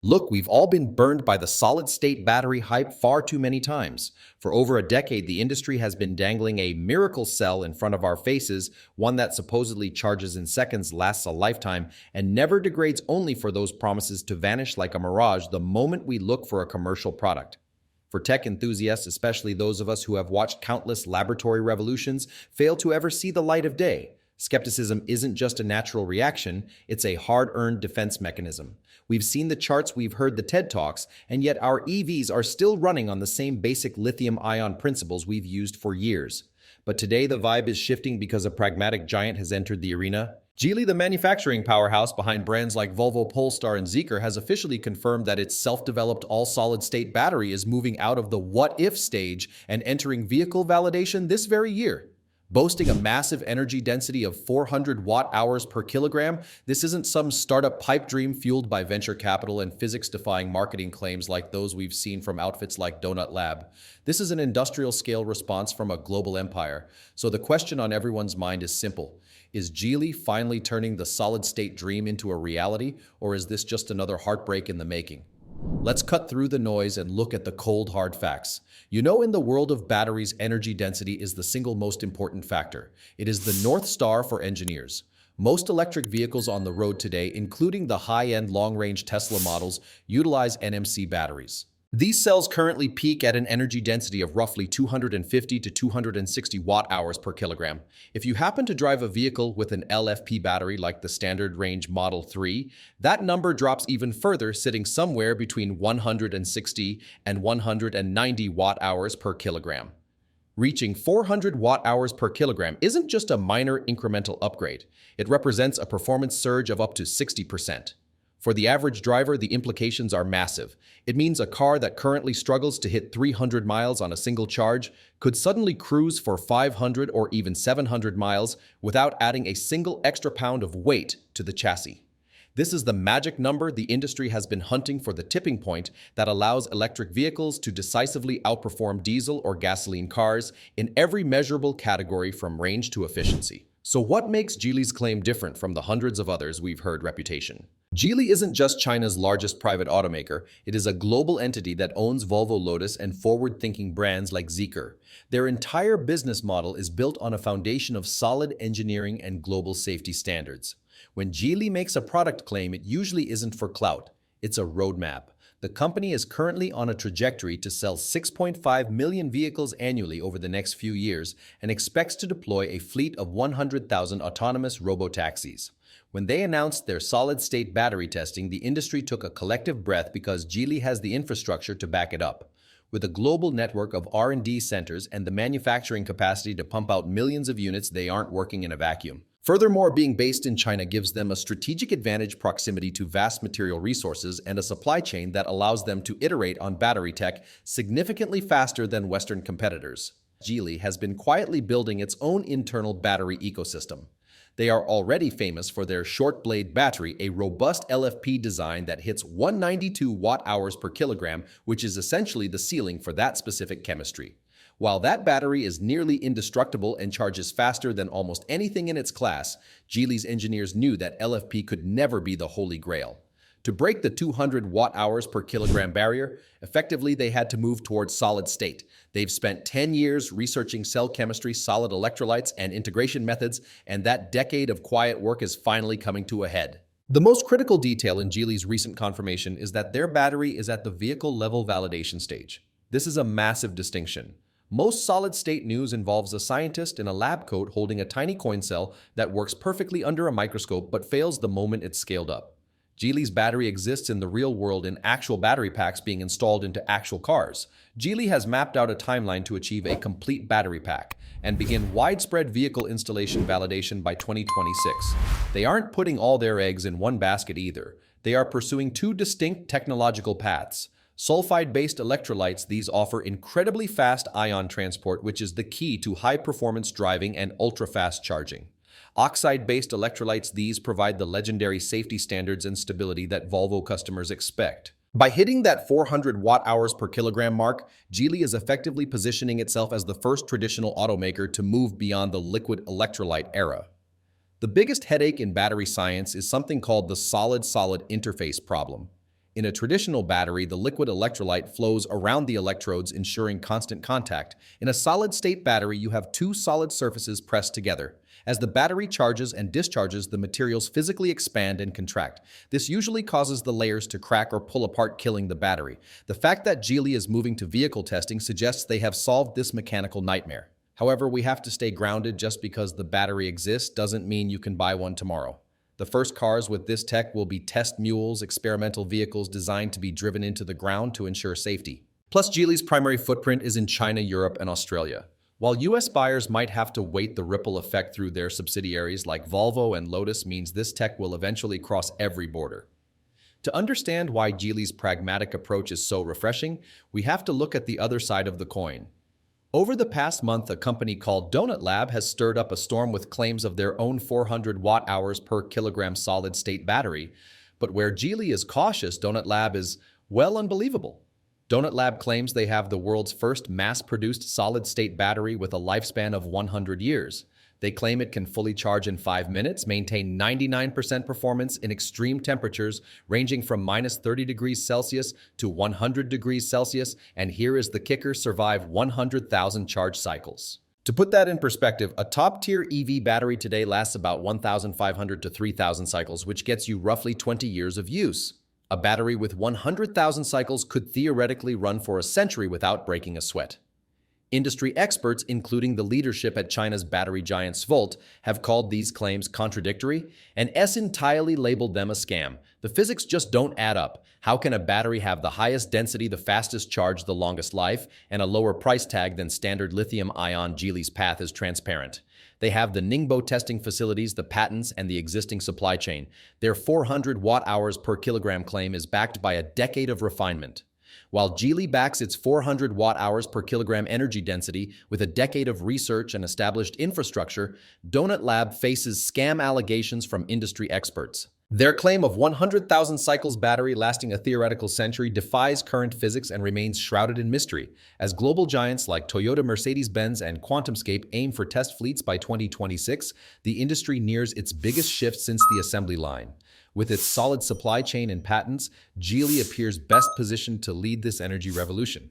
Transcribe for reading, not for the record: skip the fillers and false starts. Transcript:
Look, we've all been burned by the solid-state battery hype far too many times. For over a decade, the industry has been dangling a miracle cell in front of our faces, one that supposedly charges in seconds, lasts a lifetime, and never degrades, only for those promises to vanish like a mirage the moment we look for a commercial product. For tech enthusiasts, especially those of us who have watched countless laboratory revolutions fail to ever see the light of day, skepticism isn't just a natural reaction, it's a hard-earned defense mechanism. We've seen the charts, we've heard the TED Talks, and yet our EVs are still running on the same basic lithium-ion principles we've used for years. But today the vibe is shifting because a pragmatic giant has entered the arena. Geely, the manufacturing powerhouse behind brands like Volvo, Polestar, and Zeekr, has officially confirmed that its self-developed all-solid-state battery is moving out of the what-if stage and entering vehicle validation this very year. Boasting a massive energy density of 400 watt-hours per kilogram, this isn't some startup pipe dream fueled by venture capital and physics-defying marketing claims like those we've seen from outfits like Donut Lab. This is an industrial-scale response from a global empire. So the question on everyone's mind is simple. Is Geely finally turning the solid-state dream into a reality, or is this just another heartbreak in the making? Let's cut through the noise and look at the cold, hard facts. You know, in the world of batteries, energy density is the single most important factor. It is the North Star for engineers. Most electric vehicles on the road today, including the high-end long-range Tesla models, utilize NMC batteries. These cells currently peak at an energy density of roughly 250 to 260 watt-hours per kilogram. If you happen to drive a vehicle with an LFP battery like the standard range Model 3, that number drops even further, sitting somewhere between 160 and 190 watt-hours per kilogram. Reaching 400 watt-hours per kilogram isn't just a minor incremental upgrade. It represents a performance surge of up to 60%. For the average driver, the implications are massive. It means a car that currently struggles to hit 300 miles on a single charge could suddenly cruise for 500 or even 700 miles without adding a single extra pound of weight to the chassis. This is the magic number the industry has been hunting for, the tipping point that allows electric vehicles to decisively outperform diesel or gasoline cars in every measurable category from range to efficiency. So what makes Geely's claim different from the hundreds of others we've heard reputation? Geely isn't just China's largest private automaker, it is a global entity that owns Volvo, Lotus, and forward-thinking brands like Zeekr. Their entire business model is built on a foundation of solid engineering and global safety standards. When Geely makes a product claim, it usually isn't for clout, it's a roadmap. The company is currently on a trajectory to sell 6.5 million vehicles annually over the next few years and expects to deploy a fleet of 100,000 autonomous robo-taxis. When they announced their solid-state battery testing, the industry took a collective breath because Geely has the infrastructure to back it up. With a global network of R&D centers and the manufacturing capacity to pump out millions of units, they aren't working in a vacuum. Furthermore, being based in China gives them a strategic advantage, proximity to vast material resources, and a supply chain that allows them to iterate on battery tech significantly faster than Western competitors. Geely has been quietly building its own internal battery ecosystem. They are already famous for their short-blade battery, a robust LFP design that hits 192 watt-hours per kilogram, which is essentially the ceiling for that specific chemistry. While that battery is nearly indestructible and charges faster than almost anything in its class, Geely's engineers knew that LFP could never be the holy grail. To break the 200 watt-hours per kilogram barrier, effectively they had to move towards solid state. They've spent 10 years researching cell chemistry, solid electrolytes, and integration methods, and that decade of quiet work is finally coming to a head. The most critical detail in Geely's recent confirmation is that their battery is at the vehicle-level validation stage. This is a massive distinction. Most solid-state news involves a scientist in a lab coat holding a tiny coin cell that works perfectly under a microscope but fails the moment it's scaled up. Geely's battery exists in the real world in actual battery packs being installed into actual cars. Geely has mapped out a timeline to achieve a complete battery pack and begin widespread vehicle installation validation by 2026. They aren't putting all their eggs in one basket either. They are pursuing two distinct technological paths. Sulfide-based electrolytes, these offer incredibly fast ion transport, which is the key to high-performance driving and ultra-fast charging. Oxide-based electrolytes, these provide the legendary safety standards and stability that Volvo customers expect. By hitting that 400 watt-hours per kilogram mark, Geely is effectively positioning itself as the first traditional automaker to move beyond the liquid electrolyte era. The biggest headache in battery science is something called the solid-solid interface problem. In a traditional battery, the liquid electrolyte flows around the electrodes, ensuring constant contact. In a solid-state battery, you have two solid surfaces pressed together. As the battery charges and discharges, the materials physically expand and contract. This usually causes the layers to crack or pull apart, killing the battery. The fact that Geely is moving to vehicle testing suggests they have solved this mechanical nightmare. However, we have to stay grounded. Just because the battery exists doesn't mean you can buy one tomorrow. The first cars with this tech will be test mules, experimental vehicles designed to be driven into the ground to ensure safety. Plus, Geely's primary footprint is in China, Europe, and Australia. While US buyers might have to wait, the ripple effect through their subsidiaries like Volvo and Lotus means this tech will eventually cross every border. To understand why Geely's pragmatic approach is so refreshing, we have to look at the other side of the coin. Over the past month, a company called Donut Lab has stirred up a storm with claims of their own 400 watt-hours per kilogram solid-state battery. But where Geely is cautious, Donut Lab is, well, unbelievable. Donut Lab claims they have the world's first mass-produced solid-state battery with a lifespan of 100 years. They claim it can fully charge in 5 minutes, maintain 99% performance in extreme temperatures ranging from -30 degrees Celsius to 100 degrees Celsius, and here is the kicker: survive 100,000 charge cycles. To put that in perspective, a top-tier EV battery today lasts about 1,500 to 3,000 cycles, which gets you roughly 20 years of use. A battery with 100,000 cycles could theoretically run for a century without breaking a sweat. Industry experts, including the leadership at China's battery giant SVOLT, have called these claims contradictory and entirely labeled them a scam. The physics just don't add up. How can a battery have the highest density, the fastest charge, the longest life, and a lower price tag than standard lithium-ion? Geely's path is transparent. They have the Ningbo testing facilities, the patents, and the existing supply chain. Their 400 watt-hours per kilogram claim is backed by a decade of refinement. While Geely backs its 400 watt-hours per kilogram energy density with a decade of research and established infrastructure, Donut Lab faces scam allegations from industry experts. Their claim of 100,000 cycles battery lasting a theoretical century defies current physics and remains shrouded in mystery. As global giants like Toyota, Mercedes-Benz, and QuantumScape aim for test fleets by 2026, the industry nears its biggest shift since the assembly line. With its solid supply chain and patents, Geely appears best positioned to lead this energy revolution.